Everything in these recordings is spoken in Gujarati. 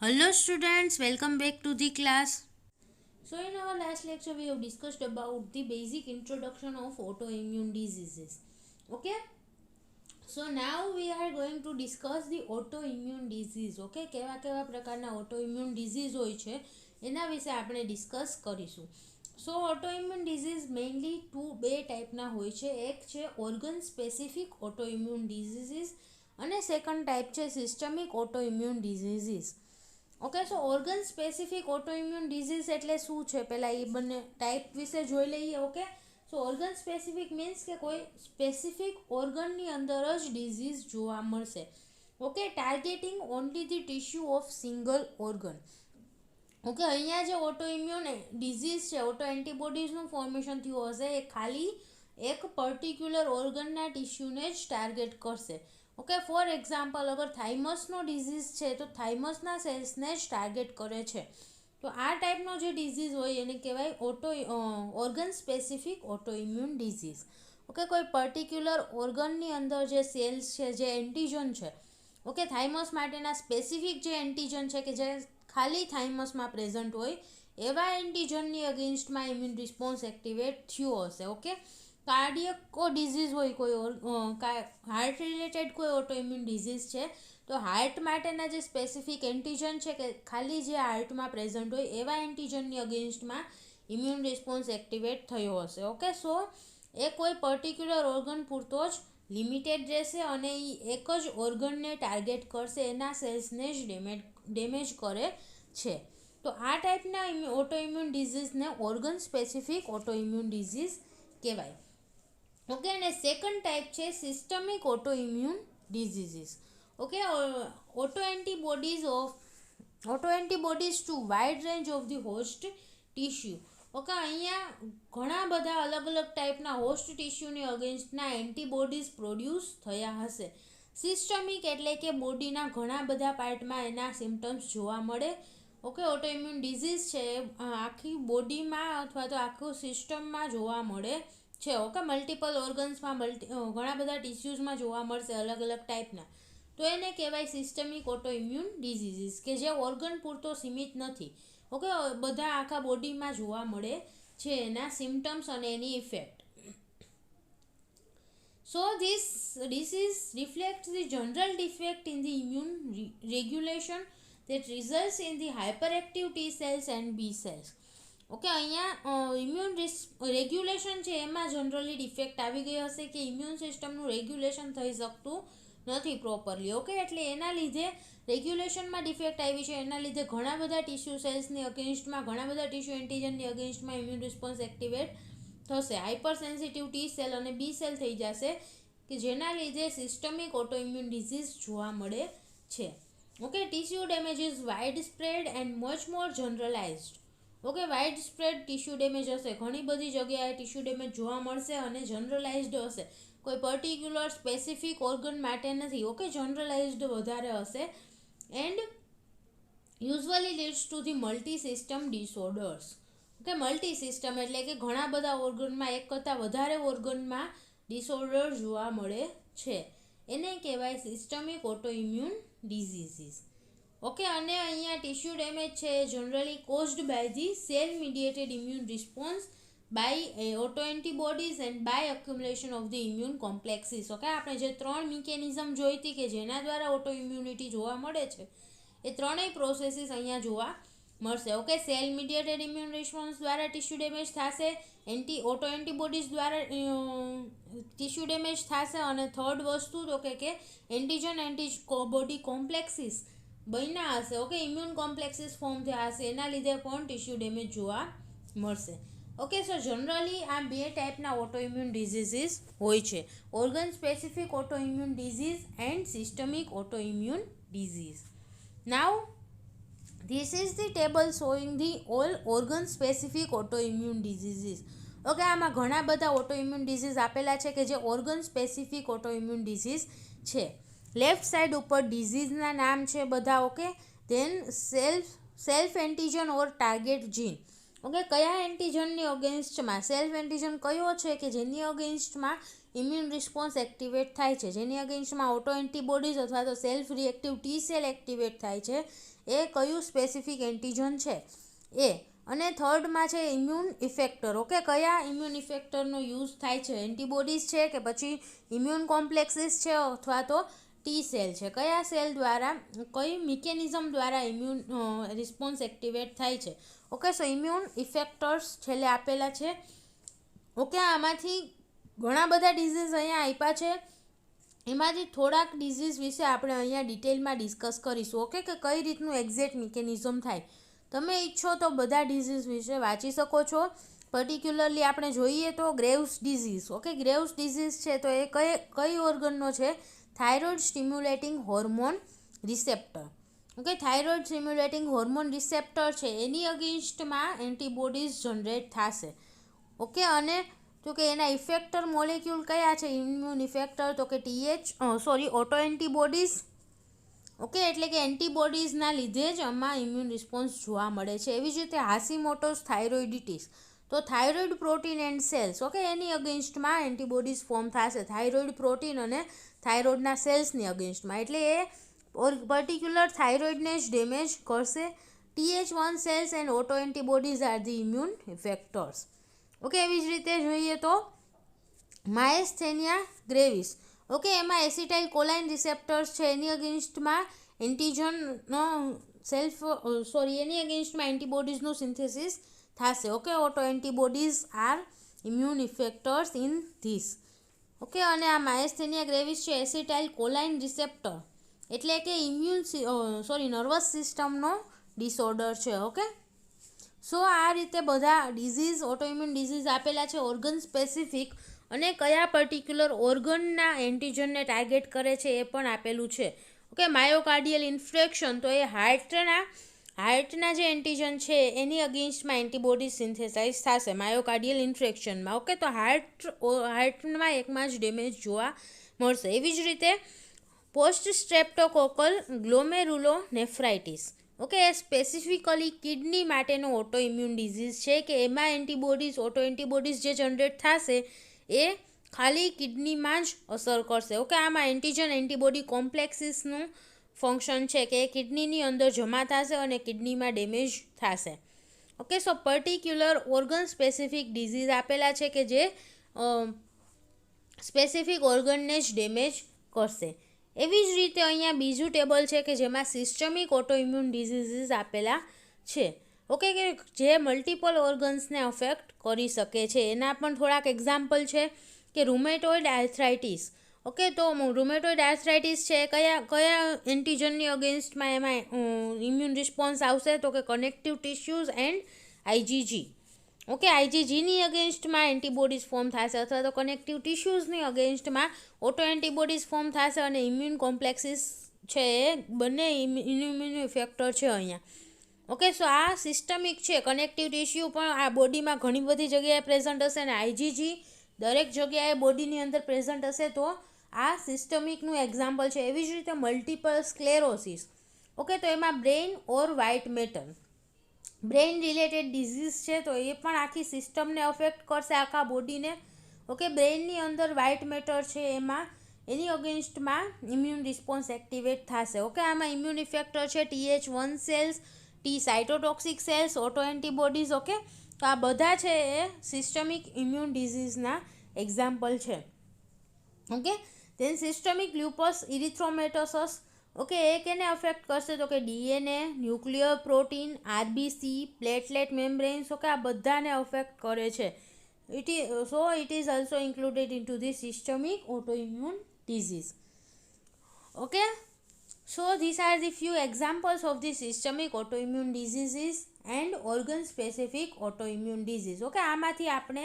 Hello students, welcome back to the class. So in our last lecture we have discussed about the basic introduction of autoimmune diseases. Okay? So now we are going to discuss the autoimmune disease. Okay? કેવા કેવા પ્રકારના autoimmune disease હોય છે એના વિશે આપણે ડિસ્કસ કરીશું. સો autoimmune disease mainly બે ટાઈપના હોય છે. એક છે organ specific autoimmune diseases અને સેકન્ડ ટાઈપ છે systemic autoimmune diseases. ઓકે, સો ઓર્ગન સ્પેસિફિક ઓટોઇમ્યુન ડિઝીઝ એટલે શું છે પહેલાં એ બંને ટાઈપ વિશે જોઈ લઈએ. ઓકે, સો ઓર્ગન સ્પેસિફિક મીન્સ કે કોઈ સ્પેસિફિક ઓર્ગનની અંદર જ ડિઝીઝ જોવા મળશે. Okay, targeting only the tissue of single organ. Okay, અહીંયા જે ઓટોઇમ્યુન ડિઝીઝ છે, ઓટો એન્ટીબોડીઝનું ફોર્મેશન થયું હશે એ ખાલી એક પર્ટિક્યુલર ઓર્ગનના ટિશ્યુને જ ટાર્ગેટ કરશે. ઓકે, ફોર એક્ઝામ્પલ અગર થાઇમસનો ડિઝીઝ છે તો થાઇમસના સેલ્સને જ ટાર્ગેટ કરે છે. તો આ ટાઈપનો જે ડિઝીઝ હોય એને કહેવાય organ specific autoimmune disease. Okay, કોઈ પર્ટિક્યુલર ઓર્ગનની અંદર જે સેલ્સ છે, જે એન્ટીજન છે, ઓકે, થાઇમસ માટેના સ્પેસિફિક જે એન્ટીજન છે કે જે ખાલી થાઇમસમાં પ્રેઝન્ટ હોય એવા એન્ટીજનની અગેન્સ્ટમાં ઇમ્યુન રિસ્પોન્સ એક્ટિવેટ થયો હશે. ઓકે, કાર્ડિયકો ડિઝીઝ હોય, કોઈ હાર્ટ રિલેટેડ કોઈ ઓટોઇમ્યુન ડિઝીઝ છે તો હાર્ટ માટેના જે સ્પેસિફિક એન્ટીજન છે કે ખાલી જે હાર્ટમાં પ્રેઝન્ટ હોય એવા એન્ટીજનની અગેન્સ્ટમાં ઇમ્યુન રિસ્પોન્સ એક્ટિવેટ થયો હશે. ઓકે, સો એ કોઈ પર્ટિક્યુલર ઓર્ગન પૂરતો જ લિમિટેડ રહેશે અને એ એક જ ઓર્ગનને ટાર્ગેટ કરશે, એના સેલ્સને જ ડેમેજ કરે છે. તો આ ટાઈપના ઓટોઇમ્યુન ડિઝીઝને ઓર્ગન સ્પેસિફિક ઓટોઇમ્યુન ડિઝીઝ કહેવાય. ઓકે, અને સેકન્ડ ટાઈપ છે systemic autoimmune diseases. Okay, auto antibodies to wide range of the host tissue. Okay, અહીંયા ઘણા બધા અલગ અલગ ટાઈપના હોસ્ટ ટિશ્યુની અગેન્સ્ટના એન્ટીબોડીઝ પ્રોડ્યુસ થયા હશે. સિસ્ટમિક એટલે કે બોડીના ઘણા બધા પાર્ટમાં એના સિમ્ટમ્સ જોવા મળે. ઓકે, ઓટોઇમ્યુન ડિઝીઝ છે આખી બોડીમાં અથવા તો આખું સિસ્ટમમાં જોવા મળે છે. ઓકે, મલ્ટિપલ ઓર્ગન્સમાં ઘણા બધા ટિશ્યુઝમાં જોવા મળશે અલગ અલગ ટાઈપના. તો એને કહેવાય સિસ્ટમિક ઓટોઇમ્યુન ડિઝીઝીસ કે જે ઓર્ગન પૂરતો સીમિત નથી. ઓકે, બધા આખા બોડીમાં જોવા મળે છે એના સિમ્ટમ્સ અને એની effect. So this disease reflects the general defect in the immune regulation that results in the hyperactive T cells and B cells. Okay, અહીંયા ઇમ્યુન રેગ્યુલેશન છે એમાં જનરલી ડિફેક્ટ આવી ગઈ હશે કે ઇમ્યુન સિસ્ટમનું રેગ્યુલેશન થઈ શકતું નથી પ્રોપરલી. ઓકે, એટલે એના લીધે રેગ્યુલેશનમાં ડિફેક્ટ આવી છે, એના લીધે ઘણા બધા ટિશ્યુ સેલ્સની અગેન્સ્ટમાં, ઘણા બધા ટિશ્યુ એન્ટીજનની અગેન્સ્ટમાં ઇમ્યુન રિસ્પોન્સ એક્ટિવેટ થશે. હાઇપર સેન્સિટિવ ટી સેલ અને બી સેલ થઈ જશે કે જેના લીધે સિસ્ટમિક ઓટોઇમ્યુન ડિઝીઝ જોવા મળે છે. Okay, tissue damage is wide spread and much more generalised. Okay, wide spread tissue damage હશે, ઘણી બધી જગ્યાએ ટિશ્યુ ડેમેજ જોવા મળશે અને જનરલાઇઝડ હશે, કોઈ પર્ટિક્યુલર સ્પેસિફિક ઓર્ગન માટે નથી. ઓકે, જનરલાઇઝડ વધારે હશે and usually leads to the multi system disorders. Okay, multi system એટલે કે ઘણા બધા ઓર્ગનમાં, એક કરતાં વધારે ઓર્ગનમાં ડિસઓર્ડર જોવા મળે છે, એને કહેવાય સિસ્ટમિક ઓટોઇમ્યુન ડિઝીઝીસ. ઓકે, અને અહીંયા ટિશ્યુ ડેમેજ છે generally caused by the cell mediated immune response by auto antibodies and by accumulation of the immune complexes. Okay, આપણે જે 3 મિકેનિઝમ જોઈતી કે જેના દ્વારા ઓટો ઇમ્યુનિટી જોવા મળે છે એ ત્રણેય પ્રોસેસીસ અહીંયા જોવા મળશે. Okay, cell mediated immune response દ્વારા ટિશ્યુ ડેમેજ થશે, ઓટો એન્ટીબોડીઝ દ્વારા ટિશ્યુ ડેમેજ થશે અને થર્ડ વસ્તુ તો કે એન્ટીજન બોડી કોમ્પ્લેક્સીસ બન્યા હશે. ઓકે, ઇમ્યુન કોમ્પ્લેક્સીસ ફોર્મ થયા હશે, એના લીધે પણ ટિશ્યુ ડેમેજ જોવા મળશે. ઓકે, સો જનરલી આ બે ટાઈપના ઓટોઇમ્યુન ડિઝીઝીસ હોય છે, organ specific autoimmune disease and systemic autoimmune disease. Now this is the table showing the all organ specific autoimmune diseases. Okay, આમાં ઘણા બધા ઓટોઇમ્યુન ડિઝીઝ આપેલા છે કે જે ઓર્ગન સ્પેસિફિક ઓટોઇમ્યુન ડિઝીઝ છે. લેફ્ટ સાઈડ ઉપર ડિઝીઝના નામ છે બધા. ઓકે, ધેન સેલ્ફ એન્ટીજન ઓર ટાર્ગેટ જીન. ઓકે, કયા એન્ટીજનની અગેન્સ્ટમાં સેલ્ફ એન્ટીજન કયો છે કે જેની અગેન્સ્ટમાં ઇમ્યુન રિસ્પોન્સ એક્ટિવેટ થાય છે, જેની અગેન્સ્ટમાં ઓટો એન્ટીબોડીઝ અથવા તો self reactive T cell activate થાય છે, એ કયું સ્પેસિફિક એન્ટીજન છે એ. અને થર્ડમાં છે ઇમ્યુન ઇફેક્ટર. ઓકે, કયા ઇમ્યુન ઇફેક્ટરનો યુઝ થાય છે, એન્ટીબોડીઝ છે કે પછી ઇમ્યુન કોમ્પ્લેક્સીસ છે અથવા તો ટી સેલ છે, કયા સેલ દ્વારા કઈ મિકેનિઝમ દ્વારા ઇમ્યુન રિસ્પોન્સ એક્ટિવેટ થાય છે. ઓકે, સો ઇમ્યુન ઇફેક્ટર્સ છેલ્લે આપેલા છે. ઓકે, આમાંથી ઘણા બધા ડિઝીઝ અહીંયા આપ્યા છે, એમાંથી થોડાક ડિઝીઝ વિશે આપણે અહીંયા ડિટેલમાં ડિસ્કસ કરીશું. ઓકે, કે કઈ રીતનું એક્ઝેક્ટ મિકેનિઝમ થાય. તમે ઈચ્છો તો બધા ડિઝીઝ વિશે વાંચી શકો છો. પર્ટિક્યુલરલી આપણે જોઈએ તો Graves disease. Okay, Graves disease છે તો એ કઈ ઓર્ગનનો છે, thyroid stimulating hormone receptor. Okay, thyroid stimulating hormone receptor છે એની અગેન્સ્ટમાં એન્ટીબોડીઝ જનરેટ થશે. ઓકે, અને તો કે એના ઇફેક્ટર મોલેક્યુલ કયા છે ઇમ્યુન ઇફેક્ટર, તો કે ઓટો એન્ટીબોડીઝ. ઓકે, એટલે કે એન્ટીબોડીઝના લીધે જ આમાં ઇમ્યુન રિસ્પોન્સ જોવા મળે છે. એવી જ રીતે હાસીમોટોસ થાઇરોઇડિટીસ, તો thyroid protein and cells. Okay, એની અગેન્સ્ટમાં એન્ટીબોડીઝ ફોર્મ થશે થાઇરોઇડ પ્રોટીન અને થાઇરોઇડના સેલ્સની અગેન્સ્ટમાં, એટલે એ પર્ટિક્યુલર થાઇરોઇડને જ ડેમેજ કરશે. TH1 cells and auto antibodies are the immune effectors. Okay, એવી જ રીતે જોઈએ તો માયસ્થેનિયા ગ્રેવિસ. ઓકે, એમાં એસિટાઇલ કોલાઇન રિસેપ્ટર્સ છે એની અગેન્સ્ટમાં એન્ટીજનનો એની અગેન્સ્ટમાં એન્ટીબોડીઝનું સિન્થેસિસ થશે. Okay, auto antibodies are immune effectors in this. Okay, અને આ માયસ્થેનિયા ગ્રેવિસ છે એસિટાઇલ કોલાઇન રિસેપ્ટર એટલે કે નર્વસ સિસ્ટમનો ડિસઓર્ડર છે. ઓકે, સો આ રીતે બધા ડિઝીઝ ઓટોઇમ્યુન ડિઝીઝ આપેલા છે ઓર્ગન સ્પેસિફિક, અને કયા પર્ટિક્યુલર ઓર્ગનના એન્ટીજનને ટાર્ગેટ કરે છે એ પણ આપેલું છે. ઓકે, માયોકાર્ડિયલ ઇન્ફેક્શન તો એ હાર્ટના જે એન્ટીજન છે એની અગેન્સ્ટમાં એન્ટીબોડી સિન્થેસાઇઝ થશે માયોકાર્ડિયલ ઇન્ફેક્શનમાં. ઓકે, તો હાર્ટમાં એકમાં જ ડેમેજ જોવા મળશે. એવી જ રીતે પોસ્ટ સ્ટ્રેપ્ટોકોકલ ગ્લોમેરુલોનેફ્રાઇટિસ. ઓકે, એ સ્પેસિફિકલી કિડની માટેનો ઓટો ઇમ્યુન ડિઝીઝ છે કે એમાં ઓટો એન્ટીબોડીઝ જે જનરેટ થશે એ ખાલી કિડનીમાં જ અસર કરશે. ઓકે, આમાં એન્ટીબોડી કોમ્પ્લેક્સીસનું ફંક્શન છે કે એ કિડનીની અંદર જમા થશે અને કિડનીમાં ડેમેજ થશે. ઓકે, સો પર્ટિક્યુલર ઓર્ગન સ્પેસિફિક ડિઝીઝ આપેલા છે કે જે સ્પેસિફિક ઓર્ગનને જ ડેમેજ કરશે. એવી જ રીતે અહીંયા બીજું ટેબલ છે કે જેમાં સિસ્ટમિક ઓટોઇમ્યુન ડિઝીઝીસ આપેલા છે. ઓકે, કે જે મલ્ટિપલ ઓર્ગન્સને અફેક્ટ કરી શકે છે. એના પણ થોડાક એક્ઝામ્પલ છે કે રૂમેટોઇડ આર્થરાઇટિસ. ઓકે, તો રૂમેટોઇડ આર્થરાઇટિસ છે કયા એન્ટીજનની અગેન્સ્ટમાં એમાં ઇમ્યુન રિસ્પોન્સ આવશે, તો કે connective tissues and IgG. Okay, IgGની અગેન્સ્ટમાં એન્ટીબોડીઝ ફોર્મ થશે અથવા તો કનેક્ટિવ ટિશ્યુઝની અગેન્સ્ટમાં ઓટો એન્ટીબોડીઝ ફોર્મ થશે, અને ઇમ્યુન કોમ્પ્લેક્સીસ છે એ બંને ઇમ્યુન ઇફેક્ટર છે અહીંયા. ઓકે, સો આ સિસ્ટમિક છે. કનેક્ટિવ ટિશ્યુ પણ આ બોડીમાં ઘણી બધી જગ્યાએ પ્રેઝન્ટ હશે અને IgG દરેક જગ્યાએ બોડીની અંદર પ્રેઝન્ટ હશે, તો આ સિસ્ટમિકનું એક્ઝામ્પલ છે. એવી જ રીતે મલ્ટિપલ સ્ક્લેરોસિસ. ઓકે, તો એમાં brain or white matter brain related disease છે, તો એ પણ આખી સિસ્ટમને અફેક્ટ કરશે, આખા બોડીને. ઓકે, બ્રેઇનની અંદર વ્હાઇટ મેટર છે એની અગેન્સ્ટમાં ઇમ્યુન રિસ્પોન્સ એક્ટિવેટ થશે. ઓકે, આમાં ઇમ્યુન ઇફેક્ટર છે TH1 cells, T cytotoxic cells, auto antibodies. Okay, તો આ બધા છે એ સિસ્ટમિક ઇમ્યુન ડિઝીઝના એક્ઝામ્પલ છે. Okay, then systemic lupus erythematosus. Okay, એ કેને અફેક્ટ કરશે, તો કે DNA, nuclear protein, RBC, platelet membranes. Okay, આ બધાને અફેક્ટ કરે છે. It is also included in to the systemic autoimmune disease. Okay, so these are the few examples of the systemic autoimmune diseases and organ specific autoimmune disease. Okay, આમાંથી આપણે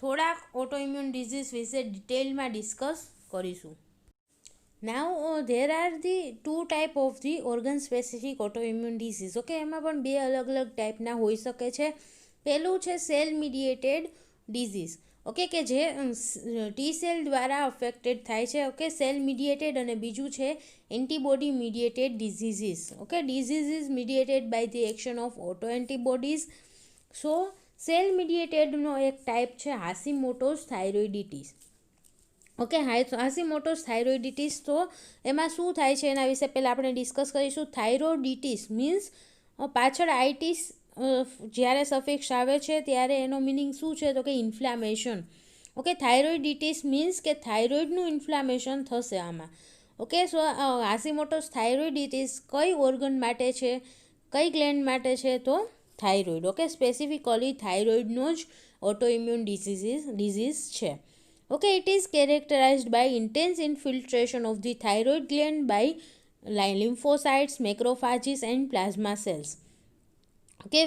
થોડાક autoimmune disease વિશે ડિટેલમાં ડિસ્કસ કરીશું. Now there are the two type of the organ specific autoimmune disease. Okay, એમાં પણ બે અલગ અલગ ટાઈપના હોઈ શકે છે. પહેલું છે સેલ મીડિયેટેડ ડિઝીઝ. ઓકે, કે જે ટી સેલ દ્વારા અફેક્ટેડ થાય છે. ઓકે, સેલ મીડિયેટેડ, અને બીજું છે antibody mediated diseases. Okay, disease is mediated by the action of auto antibodies. So cell મીડિયેટેડનો એક ટાઈપ છે હાસીમોટોઝ થાઇરોઇડિટીસ. ઓકે, હાસીમોટોઝ થાઇરોઇડિટીસ. તો એમાં શું થાય છે એના વિશે પહેલાં આપણે ડિસ્કસ કરીશું. થાઇરોઇડિટીસ મીન્સ પાછળ આઈટીસ જ્યારે સફિક્સ આવે છે ત્યારે એનો મિનિંગ શું છે તો કે ઇન્ફ્લામેશન. ઓકે, થાઇરોઇડિટીસ મીન્સ કે થાઇરોઇડનું ઇન્ફ્લામેશન થશે આમાં. ઓકે, સો હાસીમોટોઝ થાઇરોઇડિટીસ કઈ ઓર્ગન માટે છે, કઈ ગ્લેન્ડ માટે છે તો થાઇરોઇડ. ઓકે, સ્પેસિફિકલી થાઇરોઇડનો જ ઓટોઇમ્યુન ડિઝીઝ છે. Okay, it is characterised by intense infiltration of the thyroid gland by lymphocytes, macrophages and plasma cells. Okay,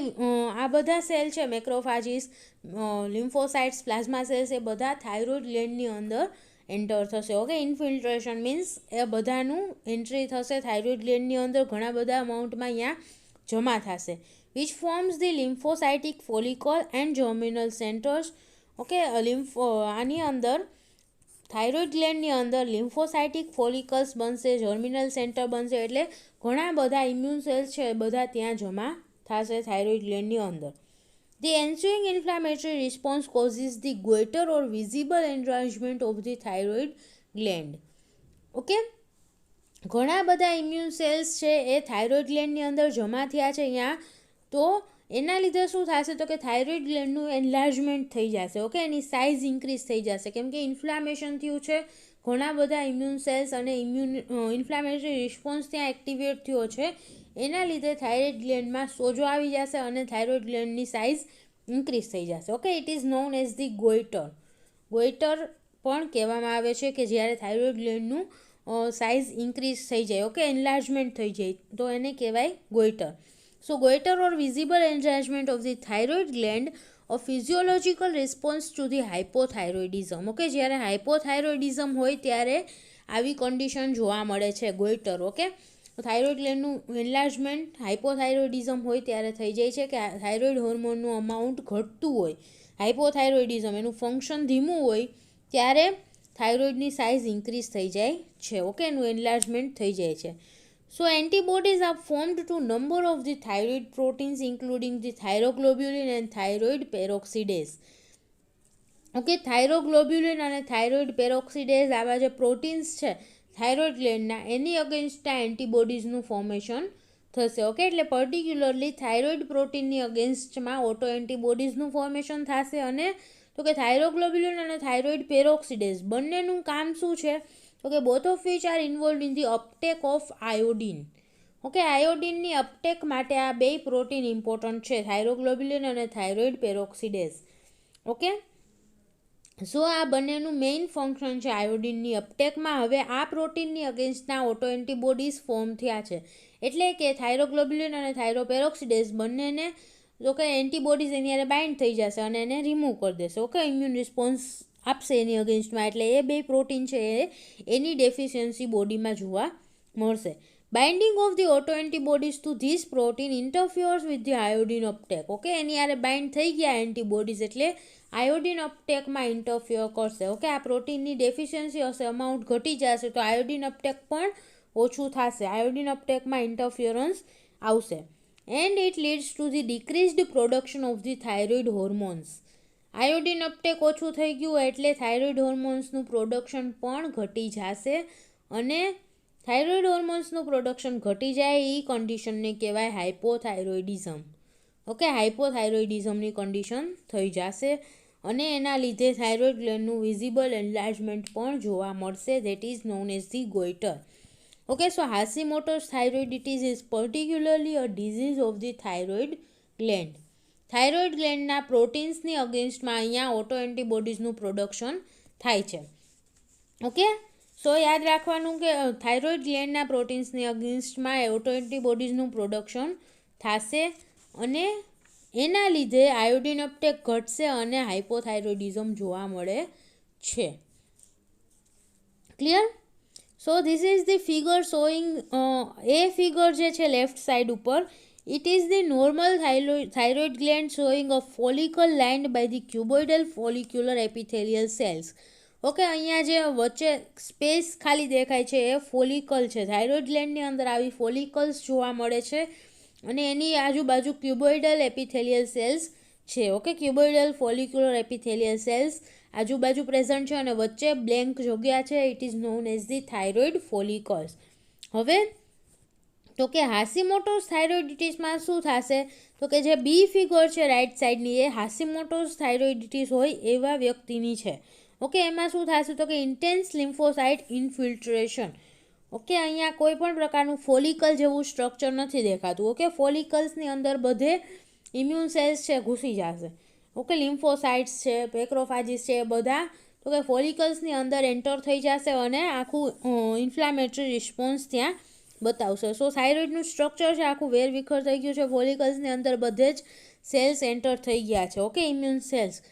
આ બધા સેલ છે, મેક્રોફાજીસ, લિમ્ફોસાઇટ્સ, પ્લાઝ્મા સેલ્સ, એ બધા થાઇરોઇડ ગ્લેન્ડની અંદર એન્ટર થશે. ઓકે, ઇન્ફિલ્ટ્રેશન મીન્સ એ બધાનું એન્ટ્રી થશે થાઇરોઇડ ગ્લેન્ડની અંદર, ઘણા બધા અમાઉન્ટમાં અહીંયા જમા થશે. Which forms the lymphocytic follicle and germinal centres. Okay, આની અંદર થાઇરોઇડ ગ્લેન્ડની અંદર લિમ્ફોસાઇટિક ફોલિકલ્સ બનશે, જર્મિનલ સેન્ટર બનશે, એટલે ઘણા બધા ઇમ્યુન સેલ્સ છે એ બધા ત્યાં જમા થશે થાઇરોઇડ ગ્લેન્ડની અંદર. The ensuing inflammatory response causes the goiter or visible enlargement of the thyroid gland. Okay, ઘણા બધા ઇમ્યુન સેલ્સ છે એ થાઇરોઇડ ગ્લેન્ડની અંદર જમા થયા છે અહીંયા. તો એના લીધે શું થશે તો કે થાઇરોઇડ ગ્લેન્ડનું એન્લાર્જમેન્ટ થઈ જશે. ઓકે, એની સાઇઝ ઇન્ક્રીઝ થઈ જશે કેમ કે ઇન્ફ્લામેશન થયું છે, ઘણા બધા ઇમ્યુન સેલ્સ અને ઇન્ફ્લામેટરી રિસ્પોન્સ ત્યાં એક્ટિવેટ થયો છે. એના લીધે થાઇરોઇડ ગ્લેન્ડમાં સોજો આવી જશે અને થાઇરોઇડ ગ્લેન્ડની સાઇઝ ઇન્ક્રીઝ થઈ જશે. Okay, it is known as the goitre. Goitre પણ કહેવામાં આવે છે કે જ્યારે થાઇરોઇડ ગ્લેન્ડનું સાઇઝ ઇન્ક્રીઝ થઈ જાય, ઓકે, એન્લાર્જમેન્ટ થઈ જાય તો એને કહેવાય goitre. So goitre or visible enlargement of the thyroid gland of physiological response to the hypothyroidism. Okay, જ્યારે હાઇપોથાઇરોઇડિઝમ હોય ત્યારે આવી કન્ડિશન જોવા મળે છે, ગોઈટર. ઓકે, થાઇરોઇડ ગ્લેન્ડનું એન્લાર્જમેન્ટ હાઇપોથાઇરોઇડિઝમ હોય ત્યારે થઈ જાય છે કે થાઇરોઇડ હોર્મોનનું અમાઉન્ટ ઘટતું હોય, હાઇપોથાઇરોઇડિઝમ એનું ફંક્શન ધીમું હોય ત્યારે થાઇરોઇડની સાઇઝ ઇન્ક્રીઝ થઈ જાય છે. ઓકે, એનું એન્લાર્જમેન્ટ થઈ જાય છે. So antibodies are formed to number of the thyroid proteins including the thyroglobulin and thyroid peroxidase. Okay, thyroglobulin અને થાઇરોઇડ પેરોક્સિડેઝ આવા જે પ્રોટીન્સ છે થાઇરોઇડ ગ્લેન્ડના, એની અગેન્સ્ટના એન્ટીબોડીઝનું ફોર્મેશન થશે. ઓકે, એટલે પર્ટિક્યુલરલી થાઇરોઇડ પ્રોટીનની અગેન્સ્ટમાં ઓટો એન્ટીબોડીઝનું ફોર્મેશન થશે. અને તો કે થાઇરોગ્લોબ્યુલિન અને થાઇરોઇડ પેરોક્સિડેઝ બંનેનું કામ શું છે તો કે both of which are involve in the uptake of iodine. Okay, આયોડિનની અપટેક માટે આ બે પ્રોટીન ઇમ્પોર્ટન્ટ છે, થાઇરોગ્લોબ્યુલિન અને થાઇરોઇડ પેરોક્સિડેઝ. ઓકે, સો આ બંનેનું મેઇન ફંક્શન છે આયોડિનની અપટેકમાં. હવે આ પ્રોટીનની અગેન્સ્ટના ઓટો એન્ટીબોડીઝ ફોર્મ થયા છે, એટલે કે થાઇરોગ્લોબ્યુલિન અને થાઇરોપેરોક્સિડેઝ બંનેને તો કે એન્ટીબોડીઝ એની હારે બાઇન્ડ થઈ જશે અને એને રિમૂવ કરી દેશે. ઓકે, ઇમ્યુન રિસ્પોન્સ આપશે એની અગેન્સ્ટમાં, એટલે એ બે પ્રોટીન છે એની ડેફિશિયન્સી બોડીમાં જોવા મળશે. Binding of the auto antibodies to this protein interferes with the iodine uptake. Okay, એની હારે બાઇન્ડ થઈ ગયા એન્ટીબોડીઝ એટલે આયોડિન અપટેકમાં ઇન્ટરફિયર કરશે. ઓકે, આ પ્રોટીનની ડેફિશિયન્સી હશે, અમાઉન્ટ ઘટી જશે તો આયોડિન અપટેક પણ ઓછું થશે, આયોડિન અપટેકમાં ઇન્ટરફિયરન્સ આવશે. And it leads to the decreased production of the thyroid hormones. Iodine uptake ઓછું થઈ ગયું એટલે થાઇરોઇડ હોર્મોન્સનું પ્રોડક્શન પણ ઘટી જશે અને થાઇરોઇડ હોર્મોન્સનું પ્રોડક્શન ઘટી જાય એ કન્ડિશનને કહેવાય હાઇપોથાઇરોઇડિઝમ. ઓકે, હાઇપોથાઇરોઇડિઝમની કન્ડિશન થઈ જશે અને એના લીધે થાઇરોઇડ ગ્લેન્ડનું વિઝિબલ એન્લાર્જમેન્ટ પણ જોવા મળશે, that is known as the goitre. Okay, so Hashimoto's thyroiditis is particularly a disease of the thyroid gland. Thyroid ગ્લેન્ડના પ્રોટીન્સની અગેન્સ્ટમાં અહીંયા ઓટો એન્ટીબોડીઝનું પ્રોડક્શન થાય છે. ઓકે, સો યાદ રાખવાનું કે થાઇરોઇડ ગ્લેન્ડના પ્રોટીન્સની અગેન્સ્ટમાં ઓટો એન્ટીબોડીઝનું પ્રોડક્શન થશે અને એના લીધે આયોડિન અપટેક ઘટશે અને હાઇપોથાઇરોઇડિઝમ જોવા મળે છે. Clear? So this is the figure showing, એ ફિગર જે છે લેફ્ટ સાઇડ ઉપર, it is the normal thyroid gland showing a follicle lined by the cuboidal follicular epithelial cells. Okay, અહીંયા જે વચ્ચે સ્પેસ ખાલી દેખાય છે એ ફોલિકલ છે. થાઇરોઇડ ગ્લેન્ડની અંદર આવી ફોલિકલ્સ જોવા મળે છે અને એની આજુબાજુ ક્યુબોઇડલ એપિથેલિયલ સેલ્સ છે. ઓકે, ક્યુબોઇડલ ફોલિક્યુલર એપિથેલિયલ સેલ્સ આજુબાજુ પ્રેઝન્ટ છે અને વચ્ચે બ્લેન્ક જગ્યા છે. It is known as the thyroid follicles. હવે તો કે હાસીમોટોસ થાઇરોઇડિટીસમાં શું થશે, તો કે જે બી ફિગર છે રાઇટ સાઇડની એ હાસીમોટોસ થાઇરોઇડિટીસ હોય એવા વ્યક્તિની છે. ઓકે, એમાં શું થશે તો કે ઇન્ટેન્સ લિમ્ફોસાઇટ ઇન્ફિલ્ટ્રેશન. ઓકે, અહીંયા કોઈ પણ પ્રકારનું ફોલિકલ જેવું સ્ટ્રક્ચર નથી દેખાતું. ઓકે, ફોલિકલ્સની અંદર બધે ઇમ્યુન સેલ્સ છે ઘૂસી જશે. ઓકે, લિમ્ફોસાઇટ્સ છે, પેક્રોફાજીસ છે, બધા તો કે ફોલિકલ્સની અંદર એન્ટર થઈ જશે અને આખું ઇન્ફ્લામેટરી રિસ્પોન્સ ત્યાં બતાવશે. સો થાઇરોઇડનું સ્ટ્રક્ચર છે આખું વેરવિખર થઈ ગયું છે. ફોલિકલ્સની અંદર બધે જ સેલ્સ એન્ટર થઈ ગયા છે. Okay, immune cells.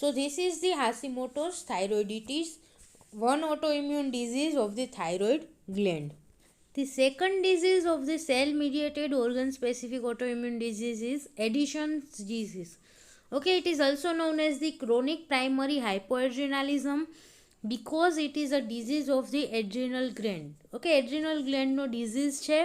So this is the Hashimoto's thyroiditis, one autoimmune disease of the thyroid gland. The second disease of the cell-mediated organ-specific autoimmune disease is Addison's disease. Okay, it is also known as the chronic primary hypoadrenalism because it is a disease of the adrenal gland. Okay, adrenal gland no disease છે.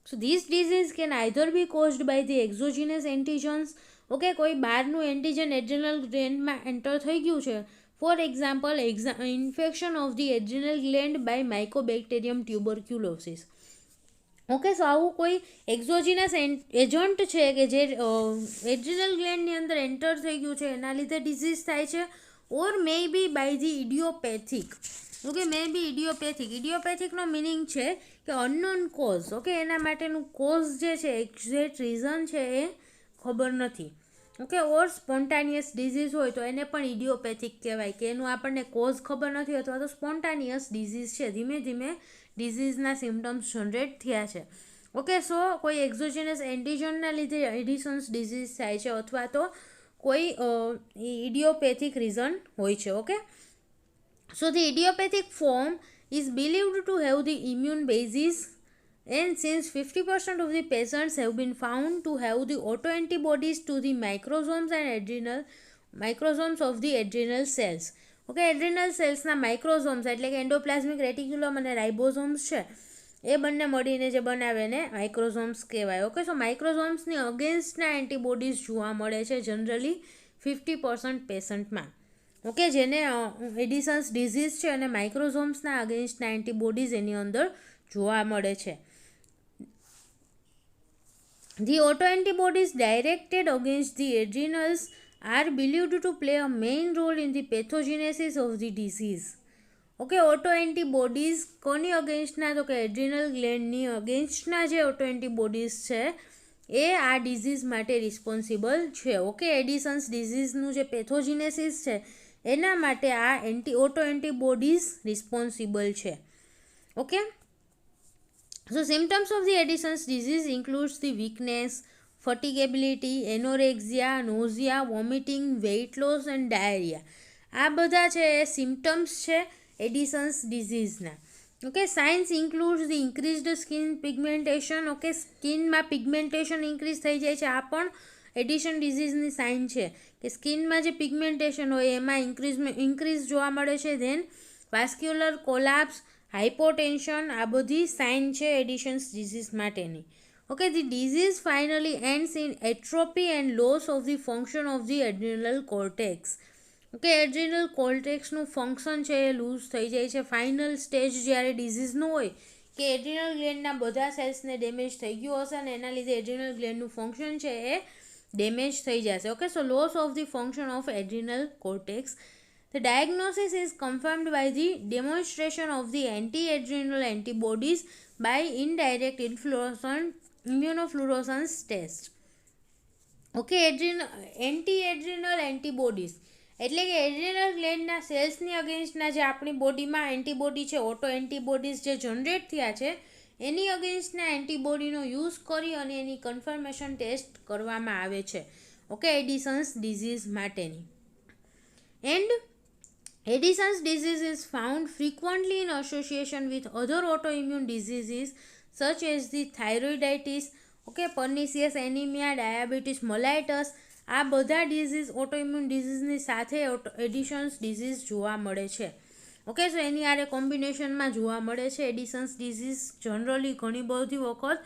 So this disease can either be caused by the exogenous antigens. Okay, કોઈ બહારનું એન્ટીજન એડ્રેનલ ગ્લેન્ડમાં એન્ટર થઈ ગયું છે. For example, infection of the adrenal gland by mycobacterium tuberculosis. Okay, so આવું કોઈ એક્ઝોજિનસ એજન્ટ છે કે જે એડ્રિનલ ગ્લેન્ડની અંદર એન્ટર થઈ ગયું છે એના લીધે ડિઝીઝ થાય છે. Or may be by the idiopathic. Okay, may be idiopathic. ઇડિયોપેથિકનો મિનિંગ છે કે અનનોન કોઝ. ઓકે, એના માટેનું કોઝ જે છે, એક્ઝેક્ટ રીઝન છે એ ખબર નથી. ઓકે, ઓર સ્પોન્ટાનિયસ ડિઝીઝ હોય તો એને પણ ઇડિયોપેથિક કહેવાય કે એનું આપણને કોઝ ખબર નથી અથવા તો સ્પોન્ટાનિયસ ડિઝીઝ છે, ધીમે ધીમે ડિઝીઝના સિમ્ટમ્સ જનરેટ થયા છે. ઓકે, સો કોઈ એક્ઝોજિનસ એન્ટીજનના લીધે એડિસન્સ ડિઝીઝ થાય છે અથવા તો કોઈ ઇડિયોપેથિક રીઝન હોય છે. Okay, so the ઇડિયોપેથિક form is believed to have the immune basis. And since 50% of the patients have been found to have the autoantibodies to the microsomes and adrenal microsomes of the adrenal cells. Okay, adrenal cells ના microsomes એટલે કે એન્ડોપ્લાઝમિક રેટિક્યુલમ અને રાઇબોસોમ્સ છે એ બંને મળીને જે બનાવે ને માઇક્રોઝોમ્સ કહેવાય. ઓકે, સો માઇક્રોઝોમ્સની અગેન્સ્ટના એન્ટીબોડીઝ જોવા મળે છે જનરલી 50% પેશન્ટમાં. ઓકે, જેને એડિસન્સ ડિઝીઝ છે અને માઇક્રોઝોમ્સના અગેન્સ્ટના એન્ટીબોડીઝ એની અંદર જોવા મળે છે. The autoantibodies directed against the adrenals are believed to play a main role in the pathogenesis of the disease. Okay, autoantibodies કોની અગેન્સ્ટના તો કે એડ્રિનલ ગ્લેન્ડની અગેન્સ્ટના જે autoantibodies છે એ આ ડિઝીઝ માટે રિસ્પોન્સિબલ છે. ઓકે, એડિસન્સ ડિઝીઝનું જે પેથોજિનેસિસ છે એના માટે આ autoantibodies રિસ્પોન્સિબલ છે. Okay, so symptoms of the Addison's disease includes the weakness, fatigability, anorexia, nausea, vomiting, weight loss and diarrhea. આ બધા છે એ સિમ્ટમ્સ છે એડિસન્સ ડિઝીઝના. Okay, signs includes the increased skin pigmentation. Okay, સ્કિનમાં પિગમેન્ટેશન ઇન્ક્રીઝ થઈ જાય છે. આ પણ એડિશન ડિઝીઝની સાઇન છે કે સ્કિનમાં જે પિગમેન્ટેશન હોય એમાં ઇન્ક્રીઝ જોવા મળે છે. ધેન વાસ્ક્યુલર કોલાપ્સ, હાઇપોટેન્શન, આ બધી સાઇન છે એડિશન્સ ડિઝીઝ માટેની. Okay, the disease finally ends in atrophy and loss of the function of the adrenal cortex. Okay, adrenal કોર્ટેક્સનું ફંક્શન છે એ લૂઝ થઈ જાય છે. ફાઇનલ સ્ટેજ જ્યારે ડિઝીઝનું હોય કે એડ્રિનલ ગ્લેન્ડના બધા સેલ્સને ડેમેજ થઈ ગયું હશે અને એના લીધે એડ્રિનલ ગ્લેન્ડનું ફંક્શન છે એ ડેમેજ થઈ જશે. Okay, so loss of the function of adrenal cortex. The diagnosis is confirmed by the demonstration of the anti-adrenal antibodies by indirect immunofluorescence test. Okay, anti-adrenal antibodies એટલે કે એડ્રિનલ ગ્લેન્ડના સેલ્સની અગેન્સ્ટના જે આપણી બોડીમાં એન્ટીબોડી છે, ઓટો એન્ટીબોડીઝ જે જનરેટ થયા છે એની અગેન્સ્ટના એન્ટીબોડીનો યુઝ કરી અને એની કન્ફર્મેશન ટેસ્ટ કરવામાં આવે છે. ઓકે, એડિસન્સ ડિઝીઝ માટેની. And Addison's disease is found frequently in association with other autoimmune diseases such as the thyroiditis, okay, pernicious anemia, diabetes mellitus. આ બધા ડિઝીઝ ઓટોઇમ્યુન ડિઝીઝની સાથે એડિશન્સ ડિઝીઝ જોવા મળે છે. ઓકે, સો એની આરે કોમ્બિનેશનમાં જોવા મળે છે. એડિશન્સ ડિઝીઝ જનરલી ઘણી બધી વખત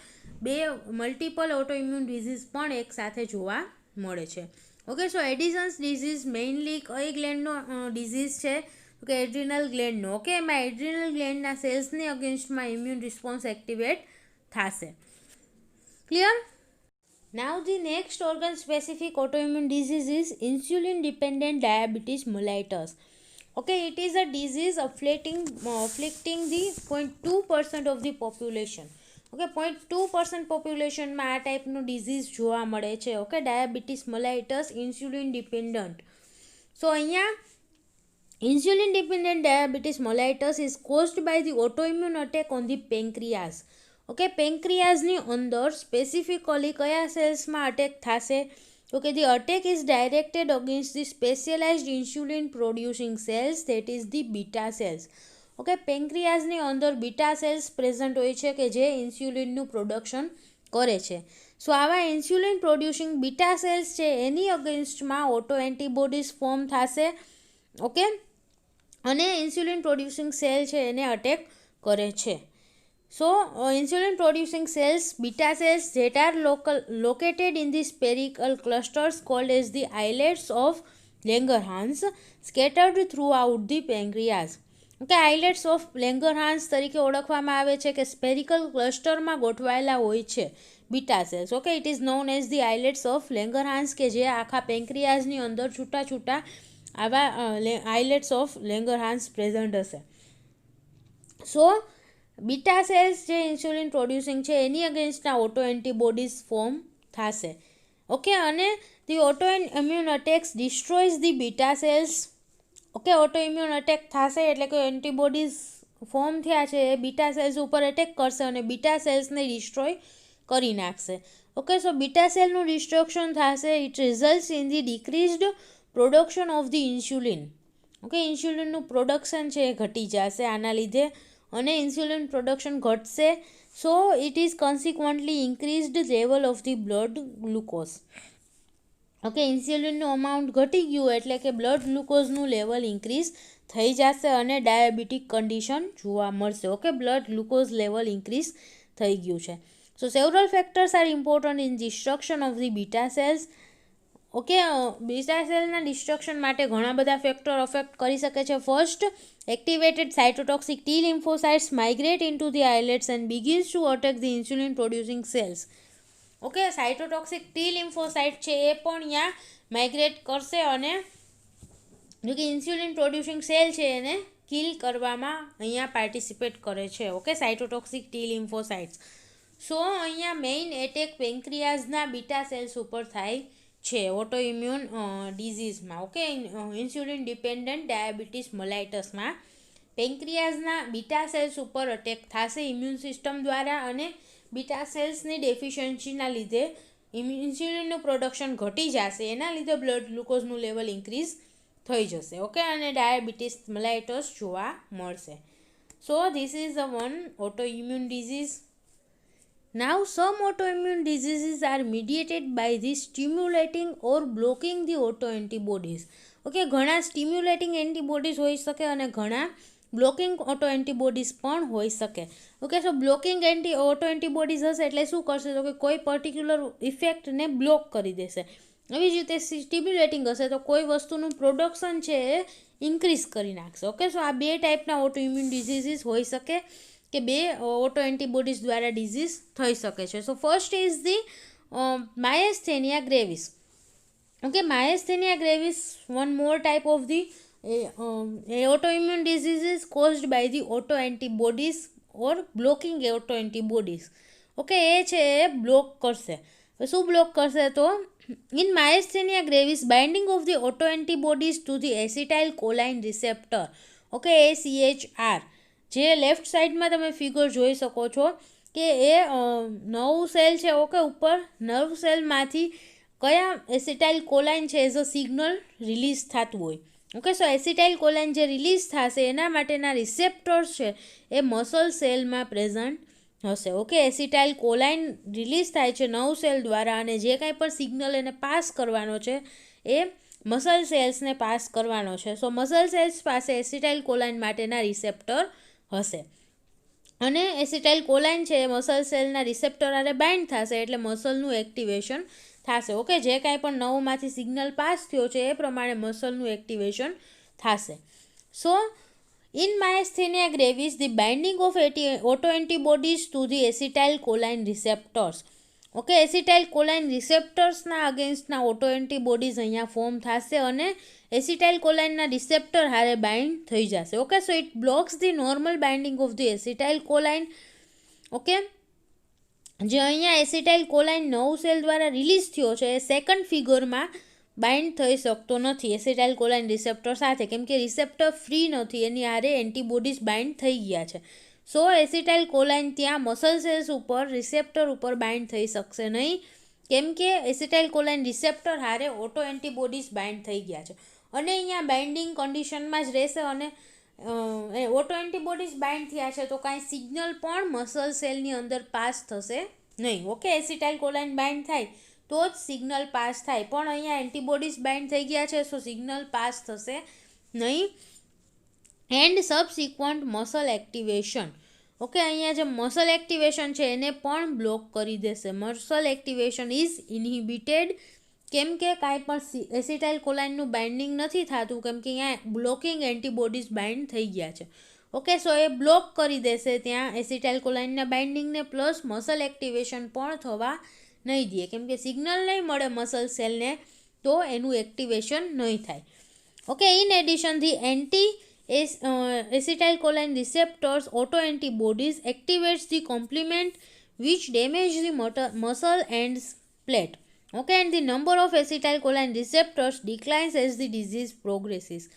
બે મલ્ટિપલ ઓટોઇમ્યુન ડિઝીઝ પણ એક સાથે જોવા મળે છે. ઓકે, સો એડિસન્સ ડિઝીઝ મેઇનલી કઈ ગ્લેન્ડનો ડિઝીઝ છે તો કે એડ્રિનલ ગ્લેન્ડનો. ઓકે, એમાં એડ્રિનલ ગ્લેન્ડના સેલ્સની અગેન્સ્ટમાં ઇમ્યુન રિસ્પોન્સ એક્ટિવેટ થશે. Clear? Now the next organ specific autoimmune disease is insulin dependent diabetes mellitus. Okay, it is a disease afflicting the 0.2% of the population. Okay, 0.2% પોપ્યુલેશનમાં આ ટાઈપનું ડિઝીઝ જોવા મળે છે. Okay, diabetes mellitus insulin dependent. So અહીંયા insulin dependent diabetes mellitus is caused by the autoimmune attack on the pancreas. Okay, પેન્ક્રિયાઝની અંદર સ્પેસિફિકલી કયા સેલ્સમાં અટેક થશે તો કે the attack is directed against the specialised insulin producing cells, that is the beta cells. Okay, પેન્ક્રિયાઝની અંદર બીટા સેલ્સ પ્રેઝન્ટ હોય છે કે જે ઇન્સ્યુલિનનું પ્રોડક્શન કરે છે. સો આવા ઇન્સ્યુલિન પ્રોડ્યુસિંગ બીટા સેલ્સ છે એની અગેન્સ્ટમાં ઓટો એન્ટીબોડીઝ ફોર્મ થશે. ઓકે, અને ઇન્સ્યુલિન પ્રોડ્યુસિંગ સેલ છે એને અટેક કરે છે. So, insulin producing cells, beta cells that are located in the spherical clusters called as the islets of Langerhans scattered throughout the pancreas. Okay, islets of Langerhans તરીકે ઓળખવામાં આવે છે કે સ્પેરિકલ ક્લસ્ટરમાં ગોઠવાયેલા હોય છે beta cells. Okay, it is known as the islets of Langerhans કે જે આખા પેન્ક્રિયાઝની અંદર છૂટા છૂટા આવા આઇલેટ્સ ઓફ લેંગરહાન્સ પ્રેઝન્ટ હશે. સો બીટા સેલ્સ જે ઇન્સ્યુલિન પ્રોડ્યુસિંગ છે એની અગેન્સ્ટના ઓટો એન્ટીબોડીઝ ફોર્મ થશે. ઓકે, અને the auto immune attacks destroys the beta cells. Okay, auto immune attack થશે એટલે કે એન્ટીબોડીઝ ફોર્મ થયા છે એ બીટા સેલ્સ ઉપર એટેક કરશે અને બીટા સેલ્સને ડિસ્ટ્રોય કરી નાખશે. ઓકે, સો બીટા સેલનું ડિસ્ટ્રક્શન થશે. It results in the decreased production of the insulin. Okay, ઇન્સ્યુલિનનું પ્રોડક્શન છે એ ઘટી જશે આના લીધે અને ઇન્સ્યુલિન પ્રોડક્શન ઘટશે. So it is consequently increased level of the blood glucose. Okay, ઇન્સ્યુલિનનું અમાઉન્ટ ઘટી ગયું એટલે કે બ્લડ ગ્લુકોઝનું લેવલ ઇન્ક્રીઝ થઈ જશે અને ડાયાબિટીક કન્ડિશન જોવા મળશે. Okay, blood glucose level increase થઈ ગયું છે. So several factors are important in destruction of the beta cells. Okay, beta સેલના ડિસ્ટ્રક્શન માટે ઘણા બધા ફેક્ટર અફેક્ટ કરી શકે છે. First, activated cytotoxic T lymphocytes migrate into the islets and begins to attack the insulin producing cells. Okay, cytotoxic T lymphocyte છે એ પણ અહીંયા માઇગ્રેટ કરશે અને જો કે ઇન્સ્યુલિન પ્રોડ્યુસિંગ સેલ છે એને કિલ કરવામાં અહીંયા પાર્ટિસિપેટ કરે છે. Okay, cytotoxic T lymphocytes. So અહીંયા મેઇન એટેક પેન્ક્રિયાઝના બીટા સેલ્સ ઉપર થાય છે ઓટો ઇમ્યુન ડિઝીઝમાં. ઓકે, ઇન્સ્યુલિન ડિપેન્ડન્ટ ડાયાબિટીસ મલાઇટસમાં પેન્ક્રિયાઝના બીટા સેલ્સ ઉપર અટેક થશે ઇમ્યુન સિસ્ટમ દ્વારા અને બીટા સેલ્સની ડેફિશિયન્સીના લીધે ઇન્સ્યુલિનનું પ્રોડક્શન ઘટી જશે. એના લીધે બ્લડ ગ્લુકોઝનું લેવલ ઇન્ક્રીઝ થઈ જશે. ઓકે, અને ડાયાબિટીસ મલાઇટસ જોવા મળશે. સો this is the one auto immune disease. Now, some autoimmune diseases are mediated by the stimulating or blocking the autoantibodies. Okay, ઘણા સ્ટિમ્યુલેટિંગ એન્ટીબોડીઝ હોઈ શકે અને ઘણા બ્લોકિંગ ઓટો એન્ટીબોડીઝ પણ હોઈ શકે. ઓકે, સો બ્લોકિંગ ઓટો એન્ટીબોડીઝ હશે એટલે શું કરશે તો કે કોઈ પર્ટિક્યુલર ઇફેક્ટને બ્લોક કરી દેશે. એવી જ રીતે સ્ટિમ્યુલેટિંગ હશે તો કોઈ વસ્તુનું પ્રોડક્શન છે એ ઇન્ક્રીઝ કરી નાખશે. ઓકે, સો આ બે ટાઈપના ઓટો ઇમ્યુન ડિઝીઝીસ હોઈ શકે કે બે ઓટો એન્ટીબોડીઝ દ્વારા ડિઝીઝ થઈ શકે છે. So first is the myasthenia gravis. Okay, myasthenia gravis one more type of the auto immune diseases caused by the auto antibodies or blocking auto antibodies. Okay, એ છે એ બ્લોક કરશે. શું બ્લોક કરશે તો in myasthenia gravis binding of the auto antibodies to the acetylcholine receptor. Okay, AChR જે લેફ્ટ સાઈડમાં તમે ફિગર જોઈ શકો છો કે એ નર્વ સેલ છે. ઓકે, ઉપર નર્વ સેલમાંથી કયા એસિટાઇલ કોલાઇન છે એઝ અ સિગ્નલ રિલીઝ થતું હોય. ઓકે, સો એસિટાઇલ કોલાઇન જે રિલીઝ થશે એના માટેના રિસેપ્ટર્સ છે એ મસલ સેલમાં પ્રેઝન્ટ હશે. ઓકે, એસિટાઇલ કોલાઇન રિલીઝ થાય છે નર્વ સેલ દ્વારા અને જે કાંઈ પણ સિગ્નલ એને પાસ કરવાનો છે એ મસલ સેલ્સને પાસ કરવાનો છે. સો મસલ સેલ્સ પાસે એસિટાઇલ કોલાઇન માટેના રિસેપ્ટર હશે. અને એસિટાઇલ કોલાઇન છે એ મસલ સેલના રિસેપ્ટર આરે બાઇન્ડ થશે એટલે મસલનું એક્ટિવેશન થશે. ઓકે, જે કાંઈ પણ નવમાંથી સિગ્નલ પાસ થયો છે એ પ્રમાણે મસલનું એક્ટિવેશન થશે. સો in myasthenia gravis, the binding of autoantibodies to the acetylcholine receptors. Okay, acetylcholine રિસેપ્ટર્સના અગેન્સ્ટના ઓટો એન્ટીબોડીઝ અહીંયા ફોર્મ થશે અને એસિટાઇલકોલાઇનના રિસેપ્ટર હારે બાઇન્ડ થઈ જશે. Okay, so it blocks the normal binding of the acetylcholine. Okay, જે અહીંયા એસિટાઇલકોલાઇન નવ સેલ દ્વારા રિલીઝ થયો છે એ સેકન્ડ ફિગરમાં બાઇન્ડ થઈ શકતો નથી એસિટાઇલકોલાઇન રિસેપ્ટર સાથે, કેમ કે રિસેપ્ટર ફ્રી નથી, એની હારે એન્ટીબોડીઝ બાઇન્ડ થઈ ગયા છે. સો એસિટાઇલકોલાઇન ત્યાં મસલ સેલ્સ ઉપર રિસેપ્ટર ઉપર બાઇન્ડ થઈ શકશે નહીં, કેમ કે એસિટાઇલકોલાઇન રિસેપ્ટર હારે ઓટો એન્ટીબોડીઝ બાઇન્ડ થઈ ગયા છે અને અહીંયા બાઇન્ડિંગ કન્ડિશનમાં જ રહેશે અને ઓટો એન્ટીબોડીઝ બાઇન્ડ થયા છે તો કાંઈ સિગ્નલ પણ મસલ સેલની અંદર પાસ થશે નહીં. ઓકે, એસિટાઇલકોલાઇન બાઇન્ડ થાય તો જ સિગ્નલ પાસ થાય, પણ અહીંયા એન્ટીબોડીઝ બાઇન્ડ થઈ ગયા છે સો સિગ્નલ પાસ થશે નહીં. And subsequent muscle activation. Okay, અહીંયા જે મસલ એક્ટિવેશન છે એને પણ બ્લોક કરી દેશે. મસલ એક્ટિવેશન ઇઝ ઇનહિબિટેડ, કેમ કે કાંઈ પણ એસિટાઇલકોલાઇનનું બાઇન્ડિંગ નથી થતું, કેમ કે અહીંયા બ્લોકિંગ એન્ટીબોડીઝ બાઇન્ડ થઈ ગયા છે. ઓકે, સો એ બ્લોક કરી દેશે ત્યાં એસિટાઇલકોલાઇનના બાઇન્ડિંગને, પ્લસ મસલ એક્ટિવેશન પણ થવા નહીં દે, કેમ કે સિગ્નલ નહીં મળે મસલ સેલને તો એનું એક્ટિવેશન નહીં થાય. Okay, in addition the acetylcholine receptors autoantibodies activates the complement which damage the muscle and plate. Okay, and the number of acetylcholine receptors declines as the disease progresses.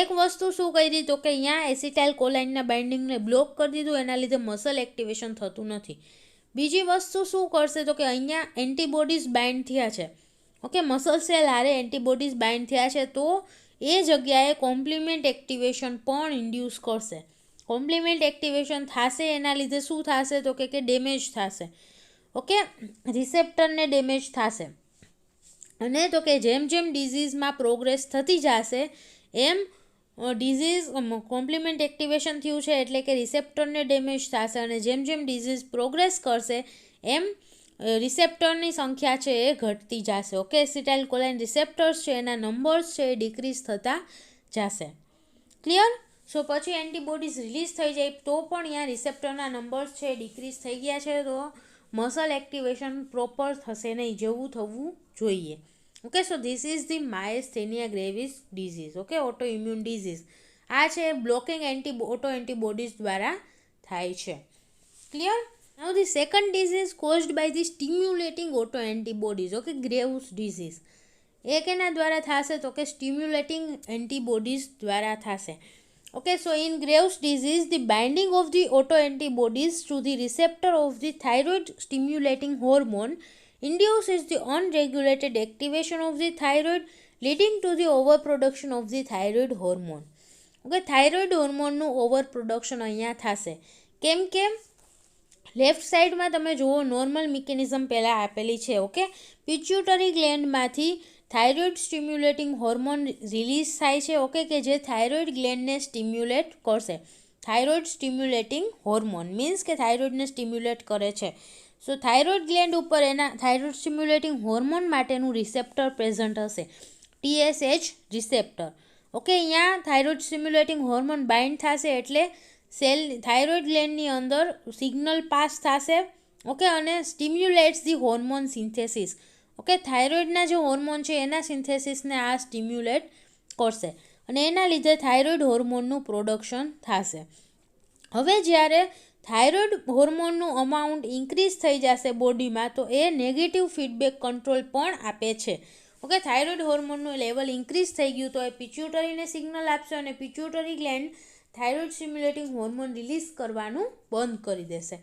એક વસ્તુ શું કરી તો કે અહીંયા એસિટાઇલકોલાઇનના બાઇન્ડિંગને બ્લોક કરી દીધું, એના લીધે મસલ એક્ટિવેશન થતું નથી. બીજી વસ્તુ શું કરશે તો કે અહીંયા એન્ટીબોડીઝ બાઇન્ડ થયા છે. ઓકે, મસલ સેલ હારે એન્ટીબોડીઝ બાઇન્ડ થયા છે તો એ જગ્યાએ કોમ્પ્લિમેન્ટ એક્ટિવેશન પણ ઇન્ડ્યુસ કરશે. કોમ્પ્લિમેન્ટ એક્ટિવેશન થશે એના લીધે શું થશે તો કે ડેમેજ થશે. ઓકે, રિસેપ્ટરને ડેમેજ થશે અને તો કે જેમ જેમ ડિઝીઝમાં પ્રોગ્રેસ થતી જશે એમ ડિઝીઝ કોમ્પ્લિમેન્ટ એક્ટિવેશન થયું છે એટલે કે રિસેપ્ટરને ડેમેજ થશે અને જેમ જેમ ડિઝીઝ પ્રોગ્રેસ કરશે એમ રિસેપ્ટરની સંખ્યા છે એ ઘટતી જશે. ઓકે, એસિટાઇલકોલાઇન રિસેપ્ટર્સ છે એના નંબર્સ છે એ ડિક્રીઝ થતા જશે. ક્લિયર? સો પછી એન્ટીબોડીઝ રિલીઝ થઈ જાય તો પણ અહીંયા રિસેપ્ટરના નંબર્સ છે ડિક્રીઝ થઈ ગયા છે તો મસલ એક્ટિવેશન પ્રોપર થશે નહીં જેવું થવું જોઈએ. Okay, so this is the myasthenia gravis disease. Okay, auto immune disease આ છે બ્લોકિંગ ઓટો એન્ટીબોડીઝ દ્વારા થાય છે. Clear? Now the second disease caused by the stimulating autoantibodies. Okay, Graves disease. એ કેના દ્વારા થશે તો કે સ્ટિમ્યુલેટિંગ એન્ટીબોડીઝ દ્વારા થશે. Okay, so in Graves disease the binding of the autoantibodies to the receptor of the thyroid stimulating hormone induces the unregulated activation of the thyroid leading to the overproduction of the thyroid hormone. Okay, thyroid હોર્મોનનું ઓવરપ્રોડક્શન અહીંયા થશે. કેમ કે લેફ્ટ સાઈડમાં તમે જુઓ નોર્મલ મિકેનિઝમ પહેલાં આપેલી છે. ઓકે, પિચ્યુટરી ગ્લેન્ડમાંથી થાઇરોઇડ સ્ટિમ્યુલેટિંગ હોર્મોન રિલીઝ થાય છે. ઓકે, કે જે થાઇરોઇડ ગ્લેન્ડને સ્ટિમ્યુલેટ કરશે. થાઇરોઇડ સ્ટિમ્યુલેટિંગ હોર્મોન મીન્સ કે થાઇરોઇડને સ્ટિમ્યુલેટ કરે છે. સો થાઇરોઇડ ગ્લેન્ડ ઉપર એના થાઇરોઇડ સ્ટિમ્યુલેટિંગ હોર્મોન માટેનું રિસેપ્ટર પ્રેઝન્ટ હશે, TSH રિસેપ્ટર. ઓકે, અહીંયા થાઇરોઇડ સ્ટિમ્યુલેટિંગ હોર્મોન બાઇન્ડ થશે એટલે સેલ થાઇરોઇડ ગ્લેન્ડની અંદર સિગ્નલ પાસ થશે. ઓકે, અને સ્ટિમ્યુલેટ્સ ધી હોર્મોન સિન્થેસિસ. ઓકે, થાઇરોઇડના જે હોર્મોન છે એના સિન્થેસિસને આ સ્ટિમ્યુલેટ કરશે અને એના લીધે થાઇરોઇડ હોર્મોનનું પ્રોડક્શન થશે. હવે જ્યારે થાઇરોઇડ હોર્મોનનું અમાઉન્ટ ઇન્ક્રીઝ થઈ જશે બોડીમાં તો એ નેગેટિવ ફીડબેક કંટ્રોલ પણ આપે છે. ઓકે, થાઇરોઇડ હોર્મોનનું લેવલ ઇન્ક્રીઝ થઈ ગયું તો એ પિચ્યુટરીને સિગ્નલ આપશે અને pituitary gland thyroid stimulating hormone release કરવાનું બંધ કરી દેશે.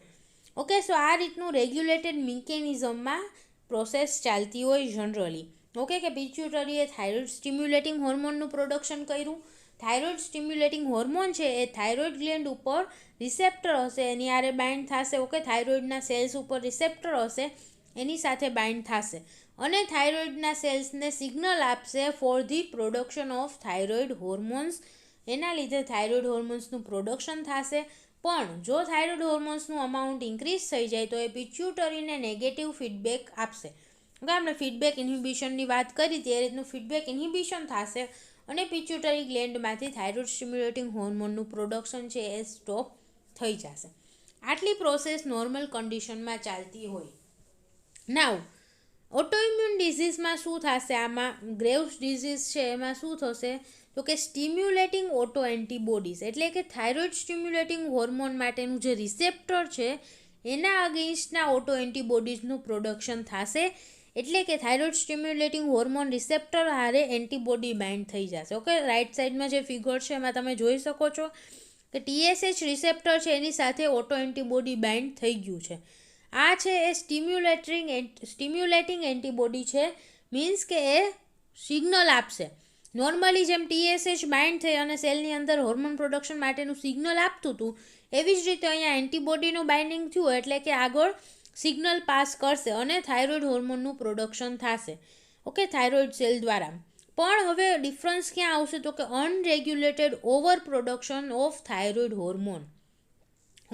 ઓકે, સો આ રીતનું રેગ્યુલેટેડ મિકેનિઝમમાં પ્રોસેસ ચાલતી હોય જનરલી. ઓકે, કે પિચ્યુટરીએ થાઇરોઇડ સ્ટિમ્યુલેટિંગ હોર્મોનનું પ્રોડક્શન કર્યું. થાઇરોઇડ સ્ટિમ્યુલેટિંગ હોર્મોન છે એ થાઇરોઇડ ગ્લેન્ડ ઉપર રિસેપ્ટર હશે એની આરે બાઇન્ડ થશે. ઓકે, થાઇરોઇડના સેલ્સ ઉપર રિસેપ્ટર હશે એની સાથે બાઇન્ડ થશે અને થાઇરોઇડના સેલ્સને સિગ્નલ આપશે for the production of thyroid hormones. એના લીધે થાઇરોઇડ હોર્મોન્સનું પ્રોડક્શન થશે પણ જો થાઇરોઇડ હોર્મોન્સનું અમાઉન્ટ ઇન્ક્રીઝ થઈ જાય તો એ પિચ્યુટરીને નેગેટિવ ફીડબેક આપશે. ઓકે, આપણે ફીડબેક ઇન્હિબિશનની વાત કરી તે રીતનું ફીડબેક ઇન્હિબિશન થશે અને પિચ્યુટરી ગ્લેન્ડમાંથી થાઇરોઇડ સ્ટિમ્યુલેટિંગ હોર્મોનનું પ્રોડક્શન છે એ સ્ટોપ થઈ જશે. આટલી પ્રોસેસ નોર્મલ કન્ડિશનમાં ચાલતી હોય. નાવ ઓટોઇમ્યુન ડિઝીઝમાં શું થશે? આમાં ગ્રેવ્સ ડિઝીઝ છે એમાં શું થશે તો કે સ્ટિમ્યુલેટિંગ ઓટો એન્ટીબોડીઝ એટલે કે થાઇરોઇડ સ્ટિમ્યુલેટિંગ હોર્મોન માટેનું જે રિસેપ્ટર છે એના અગેન્સ્ટના ઓટો એન્ટીબોડીઝનું પ્રોડક્શન થશે. એટલે કે થાઇરોઇડ સ્ટિમ્યુલેટિંગ હોર્મોન રિસેપ્ટર હારે એન્ટીબોડી બાઇન્ડ થઈ જશે. ઓકે, રાઇટ સાઇડમાં જે ફિગર છે એમાં તમે જોઈ શકો છો કે TSH રિસેપ્ટર છે એની સાથે ઓટો એન્ટીબોડી બાઇન્ડ થઈ ગયું છે. આ છે એ સ્ટિમ્યુલેટિંગ એન્ટીબોડી છે, મીન્સ કે એ સિગ્નલ આપશે. નોર્મલી જેમ TSH બાઇન્ડ થઈ અને સેલની અંદર હોર્મોન પ્રોડક્શન માટેનું સિગ્નલ આપતું હતું એવી જ રીતે અહીંયા એન્ટીબોડીનું બાઇન્ડિંગ થયું એટલે કે આગળ સિગ્નલ પાસ કરશે અને થાઇરોઇડ હોર્મોનનું પ્રોડક્શન થશે. ઓકે, થાઇરોઇડ સેલ દ્વારા. પણ હવે ડિફરન્સ ક્યાં આવશે તો કે unregulated over production of thyroid hormone.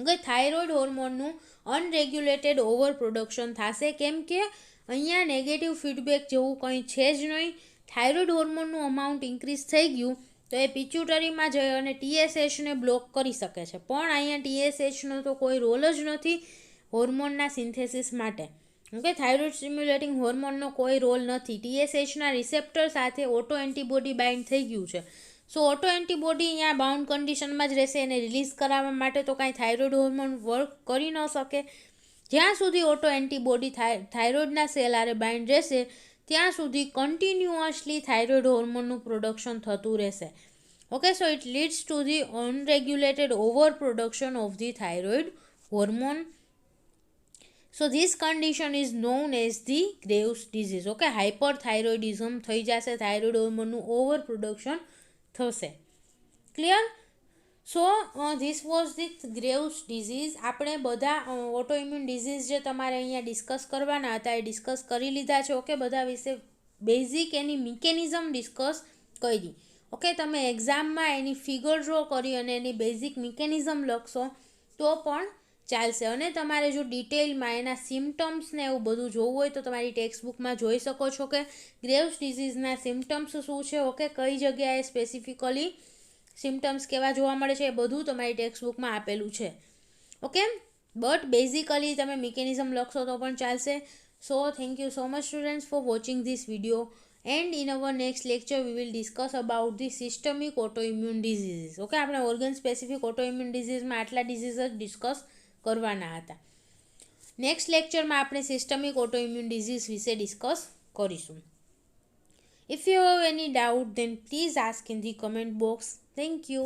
Okay, thyroid હોર્મોનનું અનરેગ્યુલેટેડ ઓવર પ્રોડક્શન થશે કેમ કે અહીંયા નેગેટિવ ફીડબેક જેવું કંઈ છે જ નહીં. થાઇરોઇડ હોર્મોનનું અમાઉન્ટ ઇન્ક્રીઝ થઈ ગયું તો એ પિચ્યુટરીમાં જઈ અને TSHને બ્લોક કરી શકે છે. પણ અહીંયા TSHનો તો કોઈ રોલ જ નથી હોર્મોનના સિન્થેસિસ માટે. ઓકે, થાઇરોઇડ સ્ટિમ્યુલેટિંગ હોર્મોનનો કોઈ રોલ નથી. TSHના રિસેપ્ટર સાથે ઓટો એન્ટીબોડી બાઇન્ડ થઈ ગયું છે. સો ઓટો એન્ટીબોડી અહીંયા બાઉન્ડ કન્ડિશનમાં જ રહેશે. એને રિલીઝ કરાવવા માટે તો કાંઈ થાઇરોઇડ હોર્મોન વર્ક કરી ન શકે. જ્યાં સુધી ઓટો એન્ટીબોડી થાઇરોઇડના સેલ આરે બાઇન્ડ રહેશે ત્યાં સુધી કન્ટિન્યુઅસલી થાઇરોઇડ હોર્મોનનું પ્રોડક્શન થતું રહેશે. Okay, so it leads to the unregulated over production of the thyroid hormone. So this condition is known as the Graves disease. Okay, hyperthyroidism થઈ જશે, થાઇરોઇડ હોર્મોનનું ઓવર પ્રોડક્શન થશે. Clear? So this was the Graves disease. આપણે બધા ઓટોઇમ્યુન ડિઝીઝ જે તમારે અહીંયા ડિસ્કસ કરવાના હતા એ ડિસ્કસ કરી લીધા છે. ઓકે, બધા વિશે બેઝિક એની મિકેનિઝમ ડિસ્કસ કરી. ઓકે, તમે એક્ઝામમાં એની ફિગર ડ્રો કરી અને એની બેઝિક મિકેનિઝમ લખશો તો પણ ચાલશે. અને તમારે જો ડિટેલમાં એના સિમ્ટમ્સ ને એવું બધું જોવું હોય તો તમારી ટેક્સ્ટબુકમાં જોઈ શકો છો કે ગ્રેવ્સ ડિઝીઝના સિમ્ટમ્સ શું છે. ઓકે, કઈ જગ્યાએ સ્પેસિફિકલી સિમ્ટમ્સ કેવા જોવા મળે છે એ બધું તમારી ટેક્સ્ટબુકમાં આપેલું છે. ઓકે, બટ બેઝિકલી તમે મિકેનિઝમ લખશો તો પણ ચાલશે. So thank you so much students for watching this video and in our next lecture we will discuss about the systemic autoimmune diseases. Okay, આપણે ઓર્ગન સ્પેસિફિક ઓટોઇમ્યુન ડિઝીઝમાં આટલા ડિઝીઝ જ ડિસ્કસ કરવાના હતા. નેક્સ્ટ લેક્ચરમાં આપણે સિસ્ટમિક ઓટોઇમ્યુન ડિઝીઝ વિશે ડિસ્કસ કરીશું. If you have any doubt then please ask in the comment box. Thank you.